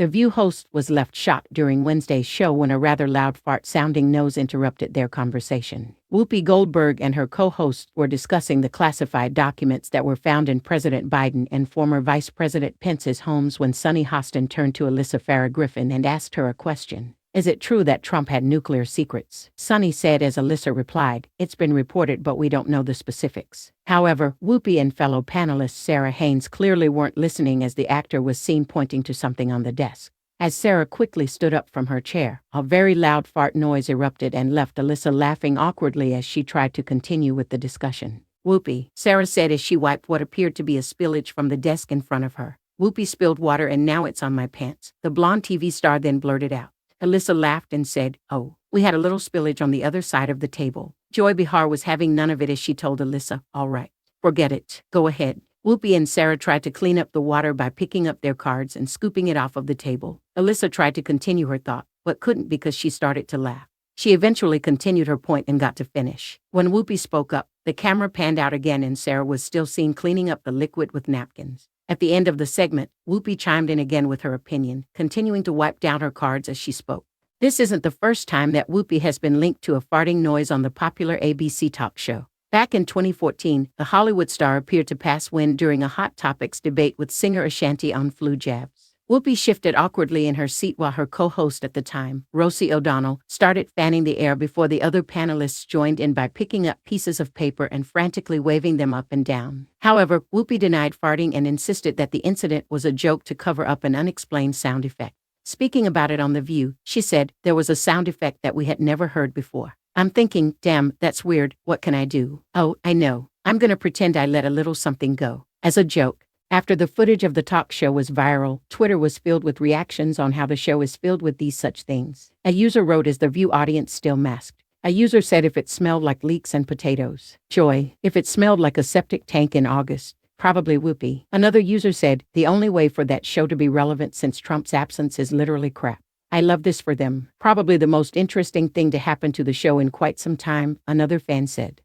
The View host was left shocked during Wednesday's show when a rather loud fart-sounding nose interrupted their conversation. Whoopi Goldberg and her co-host were discussing the classified documents that were found in President Biden and former Vice President Pence's homes when Sunny Hostin turned to Alyssa Farah Griffin and asked her a question. Is it true that Trump had nuclear secrets? Sunny said as Alyssa replied, it's been reported but we don't know the specifics. However, Whoopi and fellow panelist Sara Haines clearly weren't listening as the actor was seen pointing to something on the desk. As Sara quickly stood up from her chair, a very loud fart noise erupted and left Alyssa laughing awkwardly as she tried to continue with the discussion. Whoopi, Sara said as she wiped what appeared to be a spillage from the desk in front of her. Whoopi spilled water and now it's on my pants, the blonde TV star then blurted out. Alyssa laughed and said, oh, we had a little spillage on the other side of the table. Joy Behar was having none of it as she told Alyssa, all right, forget it, go ahead. Whoopi and Sara tried to clean up the water by picking up their cards and scooping it off of the table. Alyssa tried to continue her thought, but couldn't because she started to laugh. She eventually continued her point and got to finish. When Whoopi spoke up, the camera panned out again and Sara was still seen cleaning up the liquid with napkins. At the end of the segment, Whoopi chimed in again with her opinion, continuing to wipe down her cards as she spoke. This isn't the first time that Whoopi has been linked to a farting noise on the popular ABC talk show. Back in 2014, the Hollywood star appeared to pass wind during a Hot Topics debate with singer Ashanti on flu jabs. Whoopi shifted awkwardly in her seat while her co-host at the time, Rosie O'Donnell, started fanning the air before the other panelists joined in by picking up pieces of paper and frantically waving them up and down. However, Whoopi denied farting and insisted that the incident was a joke to cover up an unexplained sound effect. Speaking about it on The View, she said, there was a sound effect that we had never heard before. I'm thinking, damn, that's weird, what can I do? Oh, I know. I'm gonna pretend I let a little something go. As a joke. After the footage of the talk show was viral, Twitter was filled with reactions on how the show is filled with these such things. A user wrote, is the View audience still masked? A user said if it smelled like leeks and potatoes. Joy, if it smelled like a septic tank in August. Probably Whoopi. Another user said, the only way for that show to be relevant since Trump's absence is literally crap. I love this for them. Probably the most interesting thing to happen to the show in quite some time, another fan said.